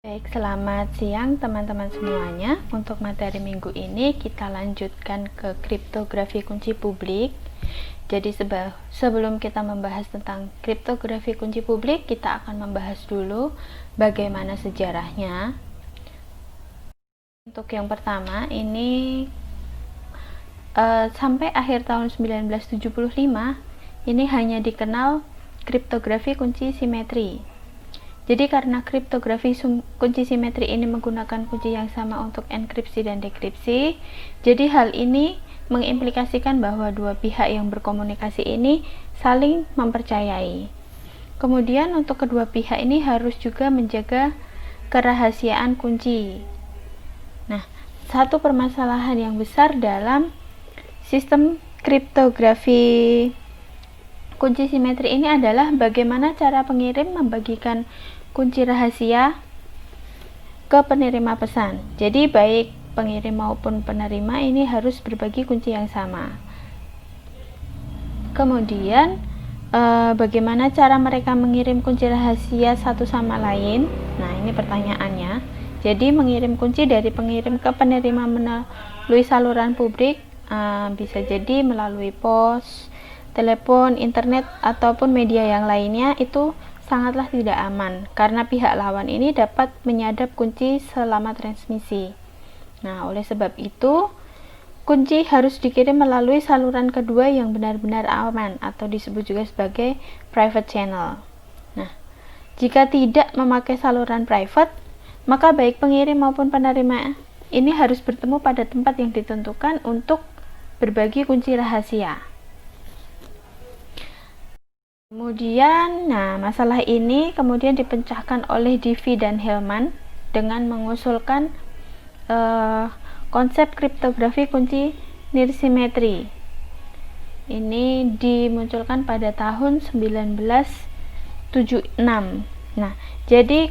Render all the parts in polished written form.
Baik, selamat siang teman-teman semuanya. Untuk materi minggu ini kita lanjutkan ke kriptografi kunci publik. Jadi sebelum kita membahas tentang kriptografi kunci publik, kita akan membahas dulu bagaimana sejarahnya. Untuk yang pertama, ini sampai akhir tahun 1975, ini hanya dikenal kriptografi kunci simetri. Jadi karena kriptografi kunci simetri ini menggunakan kunci yang sama untuk enkripsi dan dekripsi, jadi hal ini mengimplikasikan bahwa dua pihak yang berkomunikasi ini saling mempercayai. Kemudian untuk kedua pihak ini harus juga menjaga kerahasiaan kunci. Nah, satu permasalahan yang besar dalam sistem kriptografi kunci simetri ini adalah bagaimana cara pengirim membagikan kunci rahasia ke penerima pesan. Jadi baik pengirim maupun penerima ini harus berbagi kunci yang sama. Kemudian bagaimana cara mereka mengirim kunci rahasia satu sama lain? Nah, ini pertanyaannya. Jadi mengirim kunci dari pengirim ke penerima melalui saluran publik, bisa jadi melalui pos, telepon, internet, ataupun media yang lainnya, itu sangatlah tidak aman karena pihak lawan ini dapat menyadap kunci selama transmisi. Nah, oleh sebab itu kunci harus dikirim melalui saluran kedua yang benar-benar aman atau disebut juga sebagai private channel. Nah, jika tidak memakai saluran private, maka baik pengirim maupun penerima ini harus bertemu pada tempat yang ditentukan untuk berbagi kunci rahasia. Kemudian, masalah ini kemudian dipecahkan oleh Diffie dan Hellman dengan mengusulkan konsep kriptografi kunci nirsimetri. Ini dimunculkan pada tahun 1976. Nah, jadi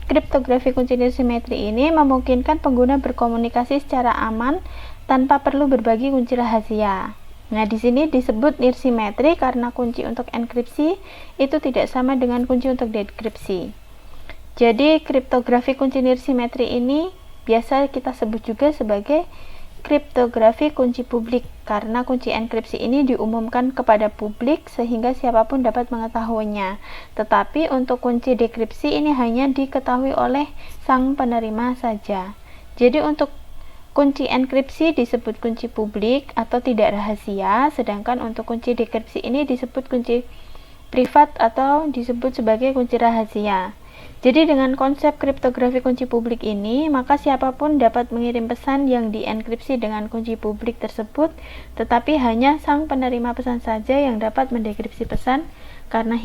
kriptografi kunci nirsimetri ini memungkinkan pengguna berkomunikasi secara aman tanpa perlu berbagi kunci rahasia. Nah, di sini disebut nirsimetri karena kunci untuk enkripsi itu tidak sama dengan kunci untuk dekripsi. Jadi, kriptografi kunci nirsimetri ini biasa kita sebut juga sebagai kriptografi kunci publik karena kunci enkripsi ini diumumkan kepada publik sehingga siapapun dapat mengetahuinya. Tetapi untuk kunci dekripsi ini hanya diketahui oleh sang penerima saja. Jadi untuk kunci enkripsi disebut kunci publik atau tidak rahasia, sedangkan untuk kunci dekripsi ini disebut kunci privat atau disebut sebagai kunci rahasia. Jadi dengan konsep kriptografi kunci publik ini, maka siapapun dapat mengirim pesan yang dienkripsi dengan kunci publik tersebut, tetapi hanya sang penerima pesan saja yang dapat mendekripsi pesan karena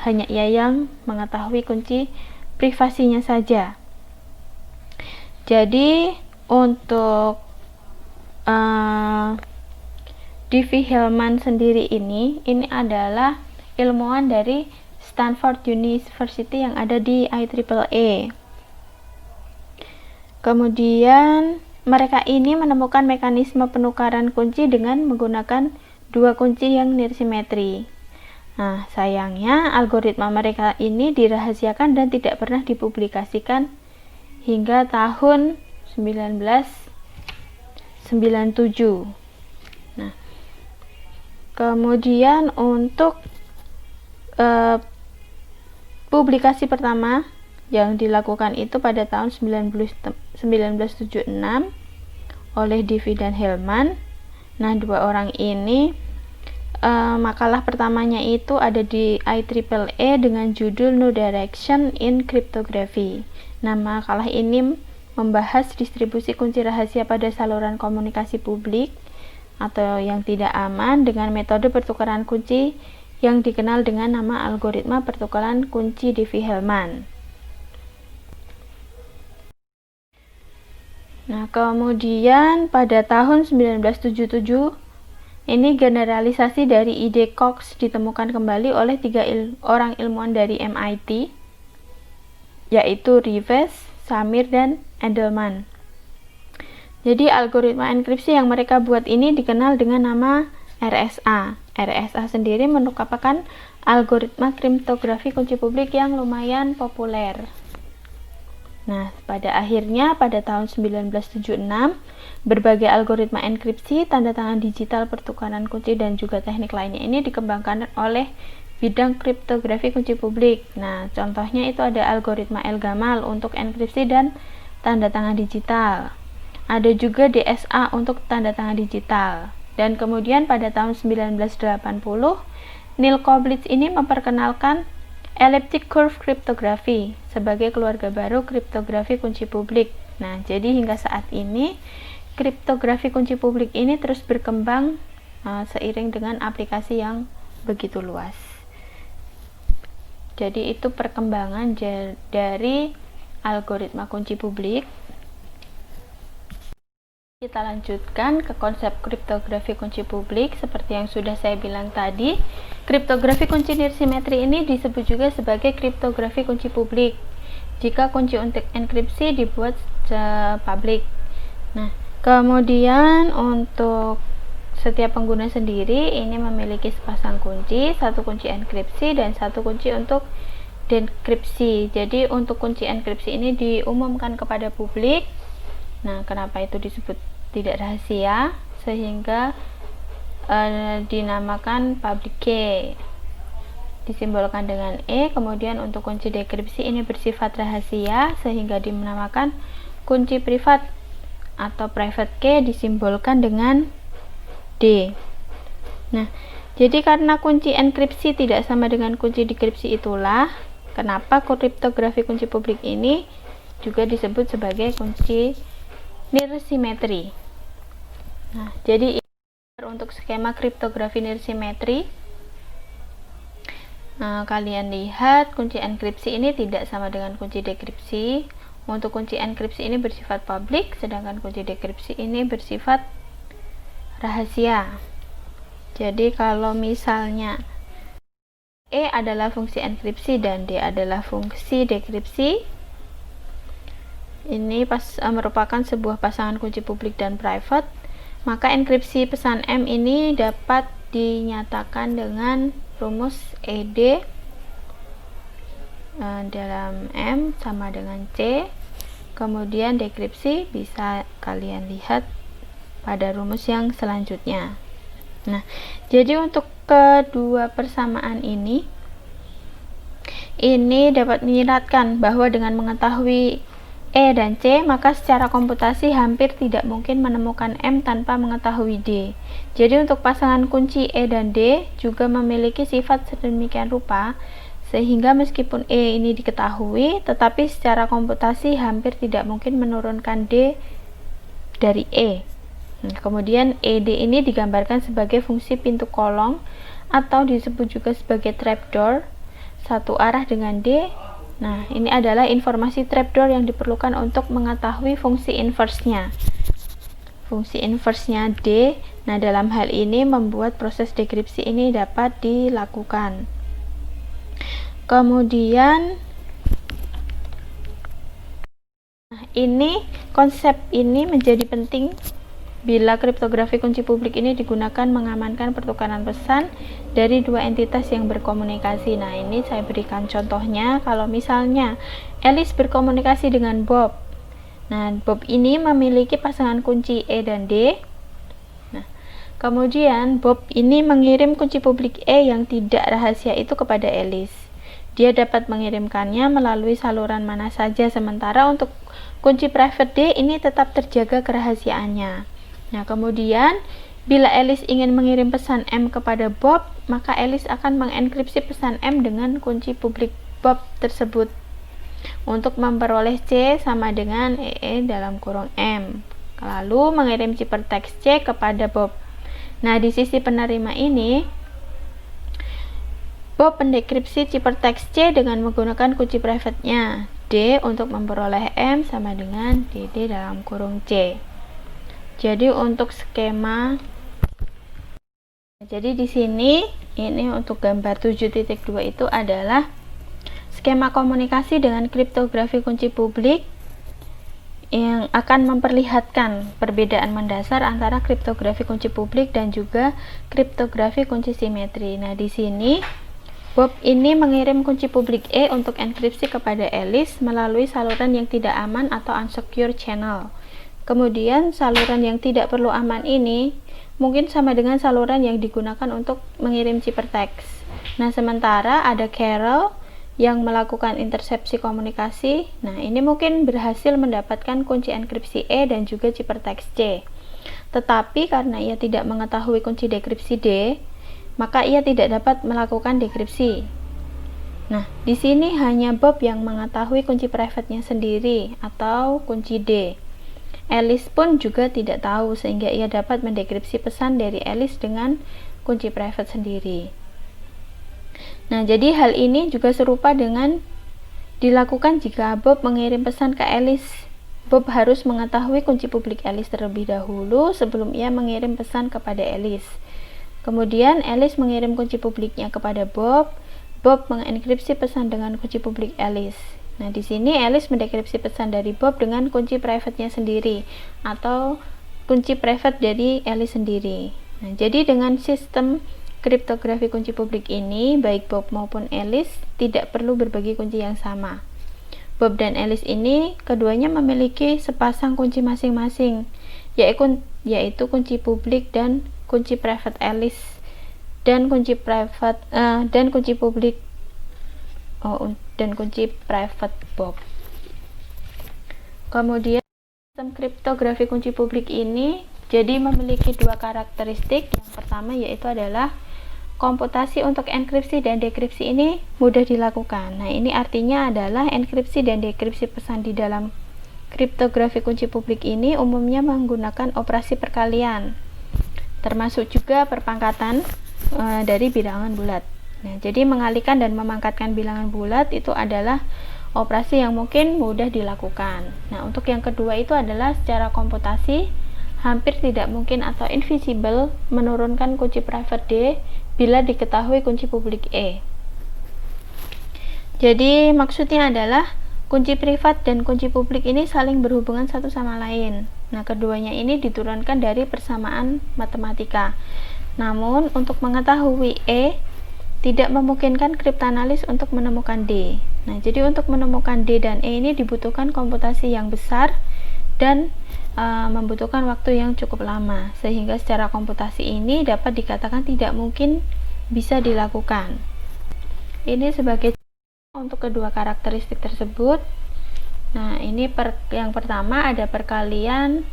hanya ia yang mengetahui kunci privasinya saja. Jadi untuk Diffie Hellman sendiri ini adalah ilmuwan dari Stanford University yang ada di IEEE. Kemudian mereka ini menemukan mekanisme penukaran kunci dengan menggunakan dua kunci yang nirsimetri. Nah, sayangnya algoritma mereka ini dirahasiakan dan tidak pernah dipublikasikan hingga tahun 1997. Nah, kemudian untuk publikasi pertama yang dilakukan itu pada tahun 1976 oleh Diffie dan Hellman. Nah, dua orang ini makalah pertamanya itu ada di IEEE dengan judul No Direction in Cryptography. Nah, makalah ini membahas distribusi kunci rahasia pada saluran komunikasi publik atau yang tidak aman dengan metode pertukaran kunci yang dikenal dengan nama algoritma pertukaran kunci Diffie Hellman. Nah, kemudian pada tahun 1977 ini generalisasi dari ide Cox ditemukan kembali oleh tiga orang ilmuwan dari MIT, yaitu Rives, Samir, dan Edelman. Jadi algoritma enkripsi yang mereka buat ini dikenal dengan nama RSA. RSA sendiri merupakan algoritma kriptografi kunci publik yang lumayan populer. Nah, pada akhirnya pada tahun 1976, berbagai algoritma enkripsi, tanda tangan digital, pertukaran kunci, dan juga teknik lainnya ini dikembangkan oleh bidang kriptografi kunci publik. Nah, contohnya itu ada algoritma El-Gamal untuk enkripsi dan tanda tangan digital. Ada juga DSA untuk tanda tangan digital. Dan kemudian pada tahun 1980, Neil Koblitz ini memperkenalkan elliptic curve cryptography sebagai keluarga baru kriptografi kunci publik. Nah, jadi hingga saat ini kriptografi kunci publik ini terus berkembang seiring dengan aplikasi yang begitu luas. Jadi itu perkembangan dari algoritma kunci publik. Kita lanjutkan ke konsep kriptografi kunci publik. Seperti yang sudah saya bilang tadi, kriptografi kunci nirsimetri ini disebut juga sebagai kriptografi kunci publik jika kunci untuk enkripsi dibuat publik. Nah, kemudian untuk setiap pengguna sendiri ini memiliki sepasang kunci, satu kunci enkripsi dan satu kunci untuk dekripsi. Jadi untuk kunci enkripsi ini diumumkan kepada publik. Nah, kenapa itu disebut tidak rahasia? Sehingga dinamakan public key, disimbolkan dengan E. Kemudian untuk kunci dekripsi ini bersifat rahasia sehingga dinamakan kunci privat atau private key, disimbolkan dengan D. Nah, jadi karena kunci enkripsi tidak sama dengan kunci dekripsi, itulah kenapa kriptografi kunci publik ini juga disebut sebagai kunci nirsimetri. Nah, jadi untuk skema kriptografi nirsimetri, kalian lihat kunci enkripsi ini tidak sama dengan kunci dekripsi. Untuk kunci enkripsi ini bersifat publik, sedangkan kunci dekripsi ini bersifat rahasia. Jadi kalau misalnya E adalah fungsi enkripsi dan D adalah fungsi dekripsi, ini merupakan sebuah pasangan kunci publik dan private, maka enkripsi pesan M ini dapat dinyatakan dengan rumus ED dalam M sama dengan C. Kemudian dekripsi bisa kalian lihat pada rumus yang selanjutnya. Nah, jadi untuk kedua persamaan ini dapat menyiratkan bahwa dengan mengetahui E dan C, maka secara komputasi hampir tidak mungkin menemukan M tanpa mengetahui D. Jadi untuk pasangan kunci E dan D juga memiliki sifat sedemikian rupa, sehingga meskipun E ini diketahui, tetapi secara komputasi hampir tidak mungkin menurunkan D dari E. Kemudian ED ini digambarkan sebagai fungsi pintu kolong atau disebut juga sebagai trapdoor, satu arah dengan D. Nah, ini adalah informasi trapdoor yang diperlukan untuk mengetahui fungsi inverse-nya. Fungsi inverse-nya D. Nah, dalam hal ini membuat proses dekripsi ini dapat dilakukan. Kemudian konsep ini menjadi penting bila kriptografi kunci publik ini digunakan mengamankan pertukaran pesan dari dua entitas yang berkomunikasi. Nah, ini saya berikan contohnya. Kalau misalnya Alice berkomunikasi dengan Bob, nah Bob ini memiliki pasangan kunci E dan D. Nah, kemudian Bob ini mengirim kunci publik E yang tidak rahasia itu kepada Alice. Dia dapat mengirimkannya melalui saluran mana saja, sementara untuk kunci private D ini tetap terjaga kerahasiaannya. Nah, kemudian bila Alice ingin mengirim pesan M kepada Bob, maka Alice akan mengenkripsi pesan M dengan kunci publik Bob tersebut untuk memperoleh C sama dengan EE dalam kurung M, lalu mengirim ciphertext C kepada Bob. Nah, di sisi penerima ini, Bob mendekripsi ciphertext C dengan menggunakan kunci private-nya D untuk memperoleh M sama dengan DD dalam kurung C. Jadi untuk skema, jadi di sini ini untuk gambar 7.2 itu adalah skema komunikasi dengan kriptografi kunci publik yang akan memperlihatkan perbedaan mendasar antara kriptografi kunci publik dan juga kriptografi kunci simetri. Nah, di sini Bob ini mengirim kunci publik E untuk enkripsi kepada Alice melalui saluran yang tidak aman atau unsecure channel. Kemudian saluran yang tidak perlu aman ini mungkin sama dengan saluran yang digunakan untuk mengirim ciphertext. Nah, sementara ada Carol yang melakukan intersepsi komunikasi. Nah, ini mungkin berhasil mendapatkan kunci enkripsi E dan juga ciphertext C. Tetapi karena ia tidak mengetahui kunci dekripsi D, maka ia tidak dapat melakukan dekripsi. Nah, di sini hanya Bob yang mengetahui kunci private-nya sendiri atau kunci D. Alice pun juga tidak tahu, sehingga ia dapat mendekripsi pesan dari Alice dengan kunci private sendiri. Nah, jadi hal ini juga serupa dengan dilakukan jika Bob mengirim pesan ke Alice. Bob harus mengetahui kunci publik Alice terlebih dahulu sebelum ia mengirim pesan kepada Alice. Kemudian Alice mengirim kunci publiknya kepada Bob. Bob mengenkripsi pesan dengan kunci publik Alice. Nah, di sini Alice mendekripsi pesan dari Bob dengan kunci private-nya sendiri atau kunci private dari Alice sendiri. Nah, jadi dengan sistem kriptografi kunci publik ini, baik Bob maupun Alice tidak perlu berbagi kunci yang sama. Bob dan Alice ini keduanya memiliki sepasang kunci masing-masing, yaitu kunci publik dan kunci private Alice dan kunci private dan kunci publik dan kunci private Bob. Kemudian sistem kriptografi kunci publik ini jadi memiliki dua karakteristik. Yang pertama yaitu adalah komputasi untuk enkripsi dan dekripsi ini mudah dilakukan. Nah, ini artinya adalah enkripsi dan dekripsi pesan di dalam kriptografi kunci publik ini umumnya menggunakan operasi perkalian, termasuk juga perpangkatan dari bilangan bulat. Nah, jadi mengalihkan dan memangkatkan bilangan bulat itu adalah operasi yang mungkin mudah dilakukan. Nah, untuk yang kedua itu adalah secara komputasi hampir tidak mungkin atau invisible menurunkan kunci private D bila diketahui kunci publik E. Jadi maksudnya adalah kunci privat dan kunci publik ini saling berhubungan satu sama lain. Nah, keduanya ini diturunkan dari persamaan matematika. Namun, untuk mengetahui E, tidak memungkinkan kriptanalis untuk menemukan D. Nah, jadi untuk menemukan D dan E ini dibutuhkan komputasi yang besar dan membutuhkan waktu yang cukup lama, sehingga secara komputasi ini dapat dikatakan tidak mungkin bisa dilakukan. Ini sebagai untuk kedua karakteristik tersebut. Nah, ini yang pertama ada perkalian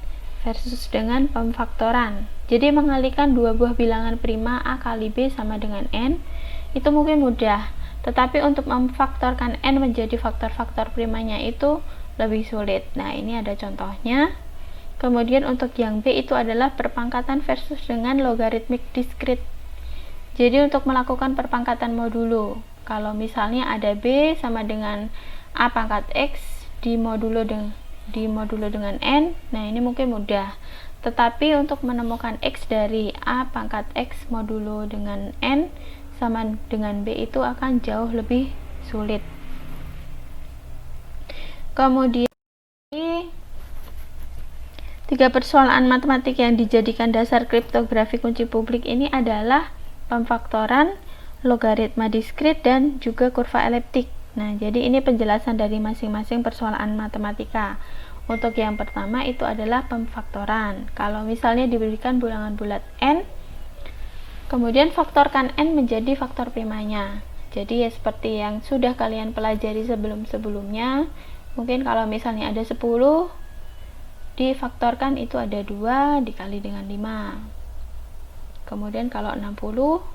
versus dengan pemfaktoran. Jadi mengalihkan dua buah bilangan prima A kali B sama dengan N itu mungkin mudah, tetapi untuk memfaktorkan N menjadi faktor-faktor primanya itu lebih sulit. Nah, ini ada contohnya. Kemudian untuk yang B itu adalah perpangkatan versus dengan logaritmik diskrit. Jadi untuk melakukan perpangkatan modulo, kalau misalnya ada B sama dengan A pangkat X dimodulo dengan N, nah ini mungkin mudah. Tetapi untuk menemukan X dari A pangkat X modulo dengan N sama dengan B itu akan jauh lebih sulit. Kemudian tiga persoalan matematik yang dijadikan dasar kriptografi kunci publik ini adalah pemfaktoran, logaritma diskrit, dan juga kurva eliptik. Nah, jadi ini penjelasan dari masing-masing persoalan matematika. Untuk yang pertama itu adalah pemfaktoran. Kalau misalnya diberikan bilangan bulat N, kemudian faktorkan N menjadi faktor primanya. Jadi ya seperti yang sudah kalian pelajari sebelum-sebelumnya. Mungkin kalau misalnya ada 10, difaktorkan itu ada 2 dikali dengan 5. Kemudian kalau 60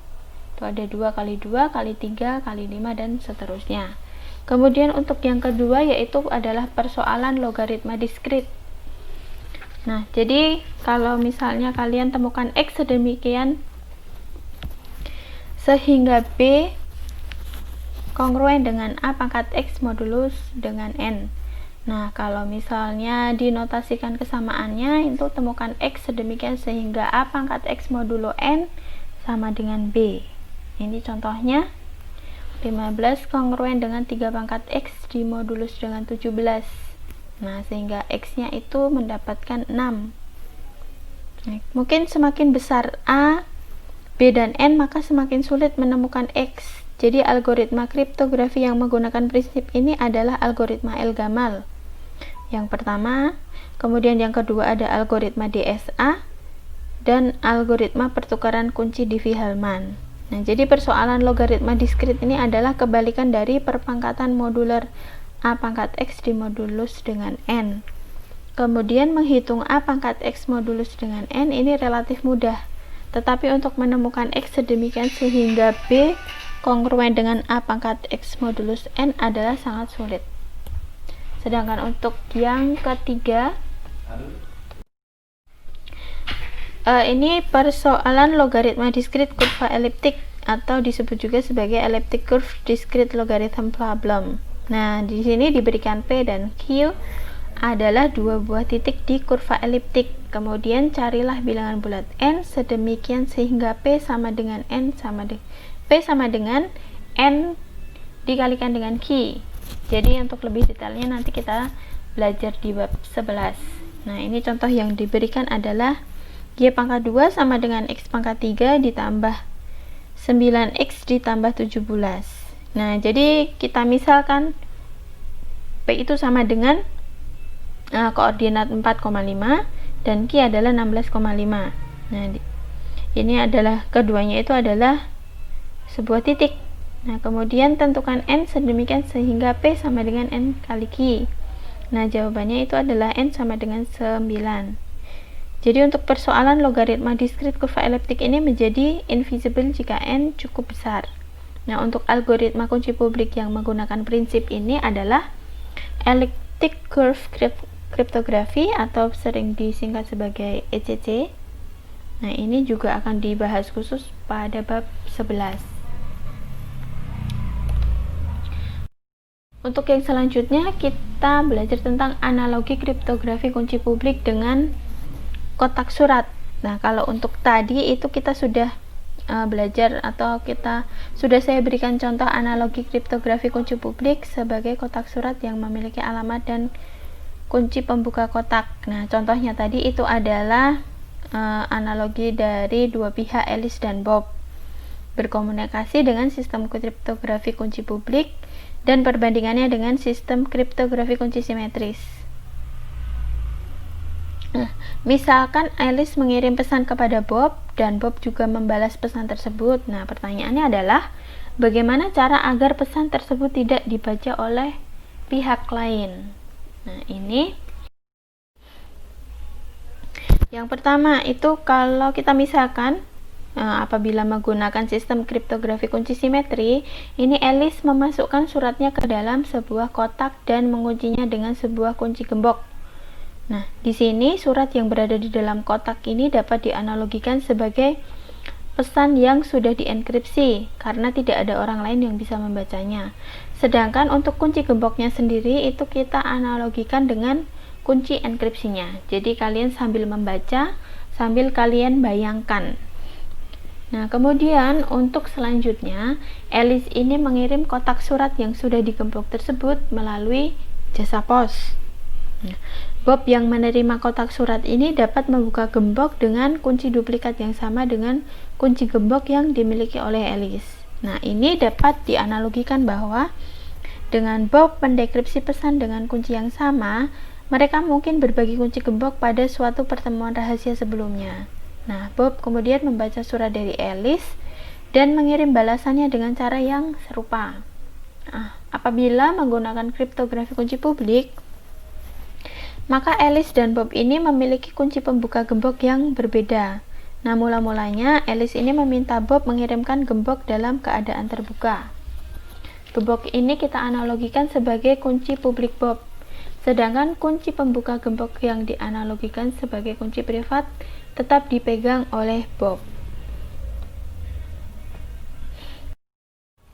itu ada 2 kali 2 kali 3 kali 5 dan seterusnya. Kemudian untuk yang kedua yaitu adalah persoalan logaritma diskrit. Nah, jadi kalau misalnya kalian temukan X sedemikian sehingga B kongruen dengan A pangkat X modulus dengan N. Nah, kalau misalnya dinotasikan kesamaannya itu temukan X sedemikian sehingga A pangkat X modulo N sama dengan B. Ini contohnya 15 kongruen dengan 3 pangkat X dimodulus dengan 17. Nah, sehingga X nya itu mendapatkan 6. Nah, mungkin semakin besar A, B, dan N maka semakin sulit menemukan X. Jadi algoritma kriptografi yang menggunakan prinsip ini adalah algoritma El-Gamal yang pertama, kemudian yang kedua ada algoritma DSA dan algoritma pertukaran kunci Diffie-Hellman. Nah, jadi persoalan logaritma diskrit ini adalah kebalikan dari perpangkatan modular A pangkat X dimodulus dengan N. Kemudian menghitung A pangkat X modulus dengan N ini relatif mudah, tetapi untuk menemukan X sedemikian sehingga B kongruen dengan A pangkat X modulus N adalah sangat sulit. Sedangkan untuk yang ketiga, ini persoalan logaritma diskrit kurva eliptik atau disebut juga sebagai elliptic curve discrete logarithm problem. Nah, di sini diberikan P dan Q adalah dua buah titik di kurva eliptik. Kemudian carilah bilangan bulat n sedemikian sehingga P sama dengan N dikalikan dengan Q. Jadi untuk lebih detailnya nanti kita belajar di bab 11. Nah, ini contoh yang diberikan adalah Y pangkat 2 sama dengan X pangkat 3 ditambah 9X ditambah 17. Nah, jadi kita misalkan P itu sama dengan koordinat 4,5 dan Q adalah 16,5. Nah, ini adalah keduanya itu adalah sebuah titik. Nah, kemudian tentukan N sedemikian sehingga P sama dengan N kali Q. Nah, jawabannya itu adalah N sama dengan 9. Jadi untuk persoalan logaritma diskrit kurva eliptik ini menjadi invisible jika N cukup besar. Nah, untuk algoritma kunci publik yang menggunakan prinsip ini adalah elliptic curve cryptography atau sering disingkat sebagai ECC. Nah, ini juga akan dibahas khusus pada bab 11. Untuk yang selanjutnya kita belajar tentang analogi kriptografi kunci publik dengan kotak surat. Nah, kalau untuk tadi itu kita sudah belajar atau saya berikan contoh analogi kriptografi kunci publik sebagai kotak surat yang memiliki alamat dan kunci pembuka kotak. Nah, contohnya tadi itu adalah analogi dari dua pihak Alice dan Bob berkomunikasi dengan sistem kriptografi kunci publik dan perbandingannya dengan sistem kriptografi kunci simetris. Nah, misalkan Alice mengirim pesan kepada Bob dan Bob juga membalas pesan tersebut. Nah, pertanyaannya adalah bagaimana cara agar pesan tersebut tidak dibaca oleh pihak lain. Nah, ini yang pertama itu kalau kita misalkan apabila menggunakan sistem kriptografi kunci simetri, ini Alice memasukkan suratnya ke dalam sebuah kotak dan menguncinya dengan sebuah kunci gembok. Nah, di sini surat yang berada di dalam kotak ini dapat dianalogikan sebagai pesan yang sudah dienkripsi karena tidak ada orang lain yang bisa membacanya. Sedangkan untuk kunci gemboknya sendiri itu kita analogikan dengan kunci enkripsinya. Jadi kalian sambil membaca, sambil kalian bayangkan. Nah, kemudian untuk selanjutnya, Alice ini mengirim kotak surat yang sudah digembok tersebut melalui jasa pos. Nah, Bob yang menerima kotak surat ini dapat membuka gembok dengan kunci duplikat yang sama dengan kunci gembok yang dimiliki oleh Alice. Nah, ini dapat dianalogikan bahwa dengan Bob mendekripsi pesan dengan kunci yang sama, mereka mungkin berbagi kunci gembok pada suatu pertemuan rahasia sebelumnya. Nah, Bob kemudian membaca surat dari Alice dan mengirim balasannya dengan cara yang serupa. Nah, apabila menggunakan kriptografi kunci publik, maka Alice dan Bob ini memiliki kunci pembuka gembok yang berbeda. Nah, mula-mulanya Alice ini meminta Bob mengirimkan gembok dalam keadaan terbuka. Gembok ini kita analogikan sebagai kunci publik Bob. Sedangkan kunci pembuka gembok yang dianalogikan sebagai kunci privat tetap dipegang oleh Bob.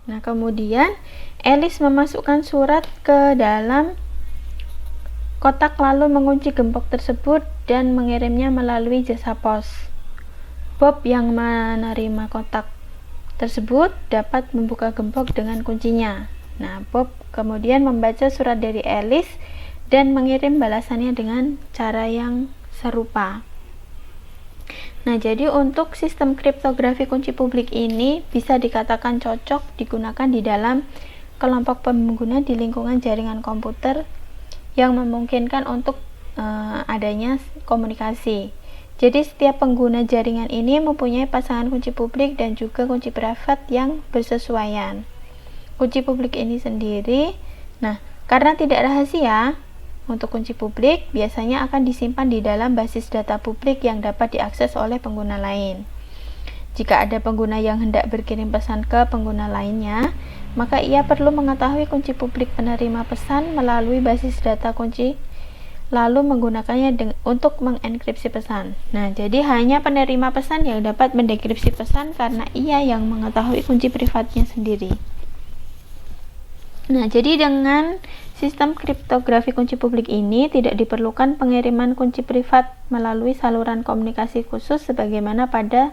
Nah, kemudian Alice memasukkan surat ke dalam kotak lalu mengunci gembok tersebut dan mengirimnya melalui jasa pos. Bob yang menerima kotak tersebut dapat membuka gembok dengan kuncinya. Nah, Bob kemudian membaca surat dari Alice dan mengirim balasannya dengan cara yang serupa. Nah, jadi untuk sistem kriptografi kunci publik ini bisa dikatakan cocok digunakan di dalam kelompok pengguna di lingkungan jaringan komputer yang memungkinkan untuk adanya komunikasi. Jadi setiap pengguna jaringan ini mempunyai pasangan kunci publik dan juga kunci privat yang bersesuaian. Kunci publik ini sendiri, nah, karena tidak rahasia, untuk kunci publik biasanya akan disimpan di dalam basis data publik yang dapat diakses oleh pengguna lain. Jika ada pengguna yang hendak berkirim pesan ke pengguna lainnya, maka ia perlu mengetahui kunci publik penerima pesan melalui basis data kunci, lalu menggunakannya untuk mengenkripsi pesan. Nah, jadi hanya penerima pesan yang dapat mendekripsi pesan karena ia yang mengetahui kunci privatnya sendiri. Nah, jadi dengan sistem kriptografi kunci publik ini tidak diperlukan pengiriman kunci privat melalui saluran komunikasi khusus sebagaimana pada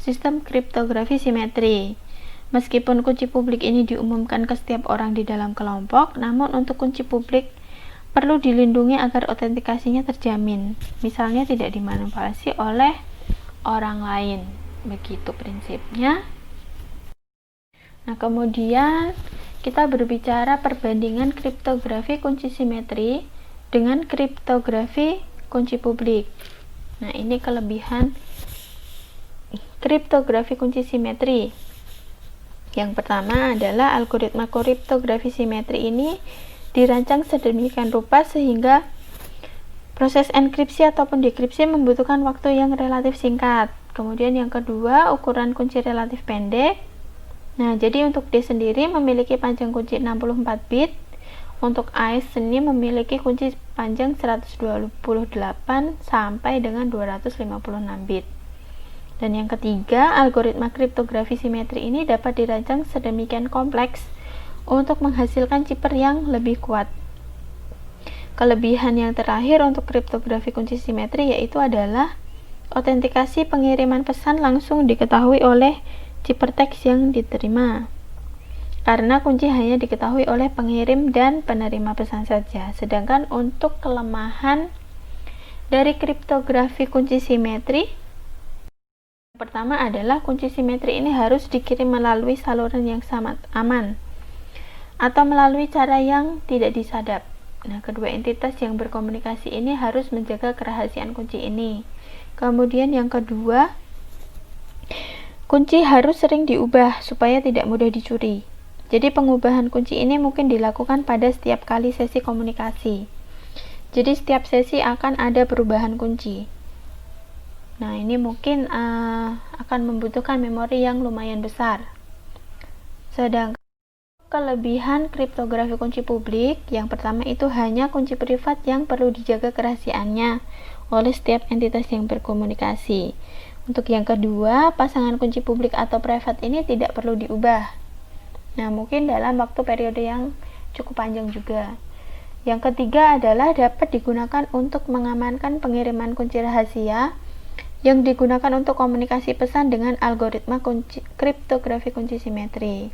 sistem kriptografi simetri. Meskipun kunci publik ini diumumkan ke setiap orang di dalam kelompok, namun untuk kunci publik perlu dilindungi agar otentikasinya terjamin. Misalnya tidak dimanipulasi oleh orang lain. Begitu prinsipnya. Nah, kemudian kita berbicara perbandingan kriptografi kunci simetri dengan kriptografi kunci publik. Nah, ini kelebihan kriptografi kunci simetri. Yang pertama adalah algoritma kriptografi simetri ini dirancang sedemikian rupa sehingga proses enkripsi ataupun dekripsi membutuhkan waktu yang relatif singkat. Kemudian yang kedua, ukuran kunci relatif pendek. Nah, jadi untuk D sendiri memiliki panjang kunci 64 bit, untuk A ini memiliki kunci panjang 128 sampai dengan 256 bit. Dan yang ketiga, algoritma kriptografi simetri ini dapat dirancang sedemikian kompleks untuk menghasilkan cipher yang lebih kuat. Kelebihan yang terakhir untuk kriptografi kunci simetri yaitu adalah otentikasi pengiriman pesan langsung diketahui oleh ciphertext yang diterima, karena kunci hanya diketahui oleh pengirim dan penerima pesan saja. Sedangkan untuk kelemahan dari kriptografi kunci simetri, pertama adalah kunci simetri ini harus dikirim melalui saluran yang sangat aman atau melalui cara yang tidak disadap. Nah, kedua entitas yang berkomunikasi ini harus menjaga kerahasiaan kunci ini. Kemudian yang kedua, kunci harus sering diubah supaya tidak mudah dicuri. Jadi pengubahan kunci ini mungkin dilakukan pada setiap kali sesi komunikasi. Jadi setiap sesi akan ada perubahan kunci. Nah, ini mungkin akan membutuhkan memori yang lumayan besar. Sedangkan kelebihan kriptografi kunci publik, yang pertama itu hanya kunci privat yang perlu dijaga kerahasiaannya oleh setiap entitas yang berkomunikasi. Untuk yang kedua, pasangan kunci publik atau privat ini tidak perlu diubah. Nah, mungkin dalam waktu periode yang cukup panjang juga. Yang ketiga adalah dapat digunakan untuk mengamankan pengiriman kunci rahasia yang digunakan untuk komunikasi pesan dengan algoritma kriptografi kunci simetri.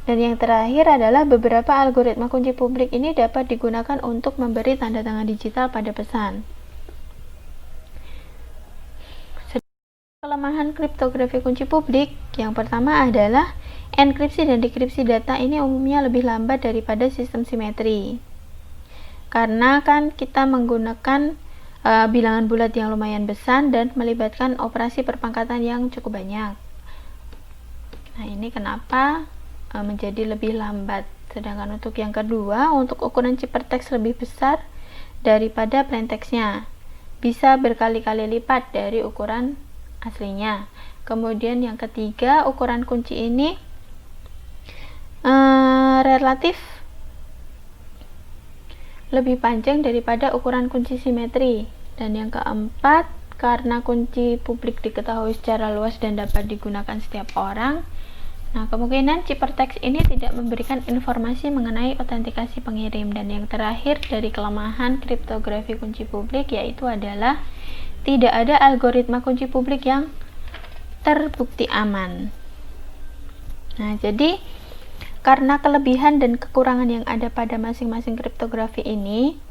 Dan yang terakhir adalah beberapa algoritma kunci publik ini dapat digunakan untuk memberi tanda tangan digital pada pesan. Kelemahan kriptografi kunci publik yang pertama adalah enkripsi dan dekripsi data ini umumnya lebih lambat daripada sistem simetri, karena kan kita menggunakan bilangan bulat yang lumayan besar dan melibatkan operasi perpangkatan yang cukup banyak. Nah, ini kenapa menjadi lebih lambat. Sedangkan untuk yang kedua, untuk ukuran ciphertext lebih besar daripada plaintextnya, bisa berkali-kali lipat dari ukuran aslinya. Kemudian yang ketiga, ukuran kunci ini relatif lebih panjang daripada ukuran kunci simetri. Dan yang keempat, karena kunci publik diketahui secara luas dan dapat digunakan setiap orang, nah kemungkinan ciphertext ini tidak memberikan informasi mengenai otentikasi pengirim. Dan yang terakhir dari kelemahan kriptografi kunci publik yaitu adalah tidak ada algoritma kunci publik yang terbukti aman. Nah, jadi karena kelebihan dan kekurangan yang ada pada masing-masing kriptografi ini,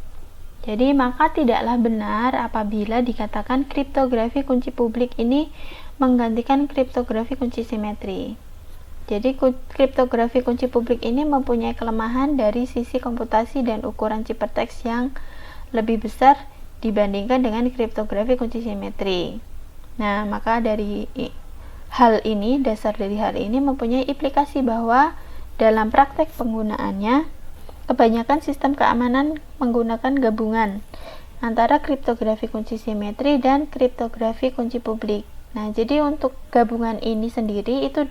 Jadi maka tidaklah benar apabila dikatakan kriptografi kunci publik ini menggantikan kriptografi kunci simetri. Jadi kriptografi kunci publik ini mempunyai kelemahan dari sisi komputasi dan ukuran ciphertext yang lebih besar dibandingkan dengan kriptografi kunci simetri. Nah, maka dari dasar dari hal ini mempunyai implikasi bahwa dalam praktek penggunaannya, kebanyakan sistem keamanan menggunakan gabungan antara kriptografi kunci simetri dan kriptografi kunci publik. Nah, jadi untuk gabungan ini sendiri itu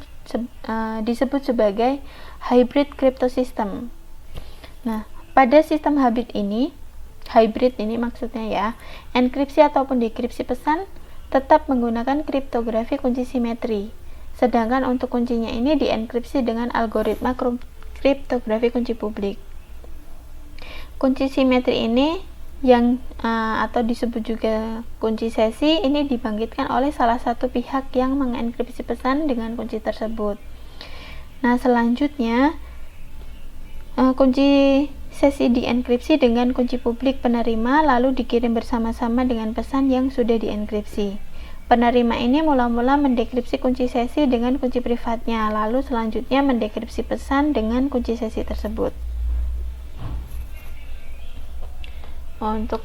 disebut sebagai hybrid crypto system. Nah, pada sistem hybrid ini maksudnya ya, enkripsi ataupun dekripsi pesan tetap menggunakan kriptografi kunci simetri. Sedangkan untuk kuncinya ini dienkripsi dengan algoritma kriptografi kunci publik. Kunci simetri ini atau disebut juga kunci sesi ini dibangkitkan oleh salah satu pihak yang mengenkripsi pesan dengan kunci tersebut. Nah, selanjutnya kunci sesi dienkripsi dengan kunci publik penerima lalu dikirim bersama-sama dengan pesan yang sudah dienkripsi. Penerima ini mula-mula mendekripsi kunci sesi dengan kunci privatnya, lalu selanjutnya mendekripsi pesan dengan kunci sesi tersebut. Untuk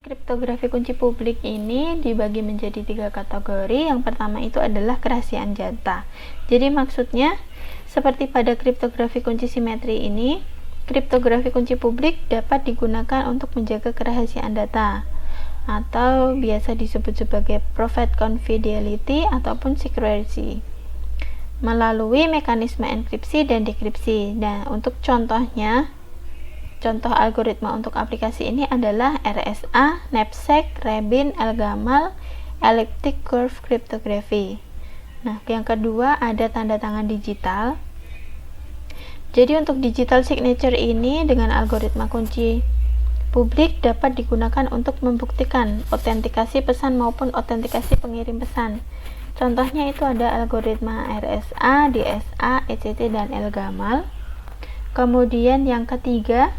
kriptografi kunci publik ini dibagi menjadi 3 kategori. Yang pertama itu adalah kerahasiaan data. Jadi maksudnya seperti pada kriptografi kunci simetri ini, kriptografi kunci publik dapat digunakan untuk menjaga kerahasiaan data atau biasa disebut sebagai private confidentiality ataupun secrecy melalui mekanisme enkripsi dan dekripsi. Nah, untuk contoh algoritma untuk aplikasi ini adalah RSA, knapsack, Rabin, Elgamal, elliptic curve cryptography. Nah, yang kedua ada tanda tangan digital. Jadi untuk digital signature ini dengan algoritma kunci publik dapat digunakan untuk membuktikan autentikasi pesan maupun autentikasi pengirim pesan. Contohnya itu ada algoritma RSA, DSA, ECT, dan Elgamal. Kemudian yang ketiga,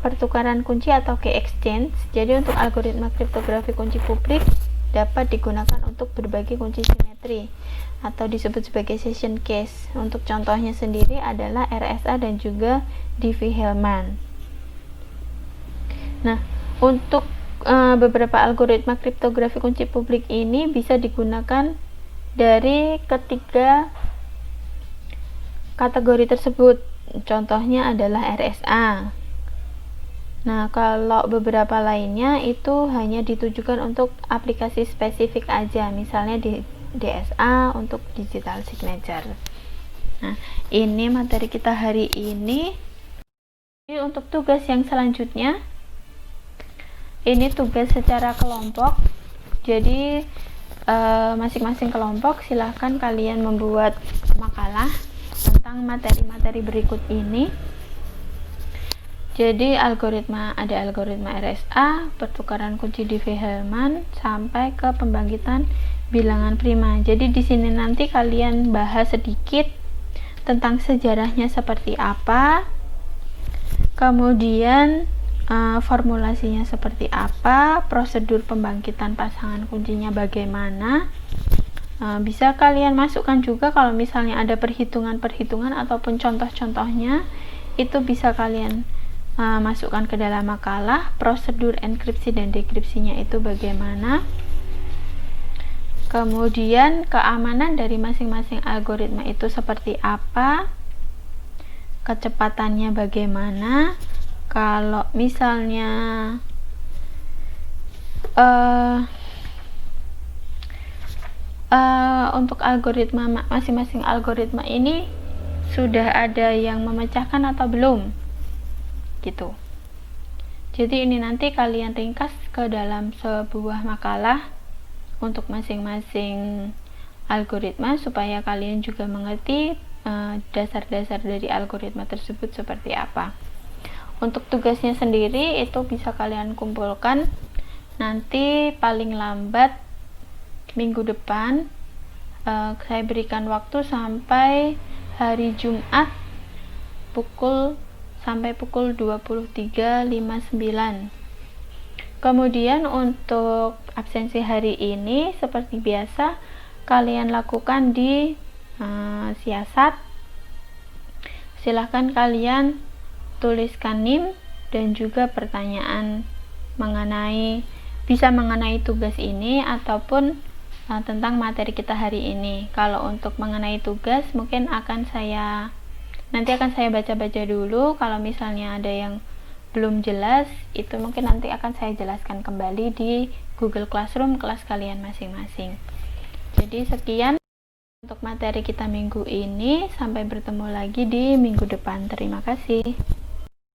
pertukaran kunci atau key exchange. Jadi untuk algoritma kriptografi kunci publik dapat digunakan untuk berbagi kunci simetri atau disebut sebagai session case. Untuk contohnya sendiri adalah RSA dan juga Diffie-Hellman. Nah, untuk beberapa algoritma kriptografi kunci publik ini bisa digunakan dari ketiga kategori tersebut. Contohnya adalah RSA. Nah, kalau beberapa lainnya itu hanya ditujukan untuk aplikasi spesifik aja, misalnya di DSA untuk digital signature. Nah, ini materi kita hari ini. Jadi untuk tugas yang selanjutnya, ini tugas secara kelompok. Jadi masing-masing kelompok silahkan kalian membuat makalah tentang materi-materi berikut ini. Jadi ada algoritma RSA, pertukaran kunci Diffie-Hellman sampai ke pembangkitan bilangan prima. Jadi di sini nanti kalian bahas sedikit tentang sejarahnya seperti apa, kemudian formulasinya seperti apa, prosedur pembangkitan pasangan kuncinya bagaimana. Bisa kalian masukkan juga kalau misalnya ada perhitungan-perhitungan ataupun contoh-contohnya, itu bisa kalian masukkan ke dalam makalah. Prosedur enkripsi dan dekripsinya itu bagaimana, kemudian keamanan dari masing-masing algoritma itu seperti apa, kecepatannya bagaimana. Kalau misalnya untuk algoritma masing-masing algoritma ini sudah ada yang memecahkan atau belum gitu. Jadi ini nanti kalian ringkas ke dalam sebuah makalah untuk masing-masing algoritma supaya kalian juga mengerti dasar-dasar dari algoritma tersebut seperti apa. Untuk tugasnya sendiri itu bisa kalian kumpulkan nanti paling lambat minggu depan. Saya berikan waktu sampai hari Jumat sampai pukul 23.59 Kemudian untuk absensi hari ini seperti biasa kalian lakukan di siasat. Silahkan kalian tuliskan NIM dan juga pertanyaan bisa mengenai tugas ini ataupun tentang materi kita hari ini. Kalau untuk mengenai tugas mungkin nanti akan saya baca-baca dulu. Kalau misalnya ada yang belum jelas, itu mungkin nanti akan saya jelaskan kembali di Google Classroom kelas kalian masing-masing. Jadi sekian untuk materi kita minggu ini, sampai bertemu lagi di minggu depan. Terima kasih.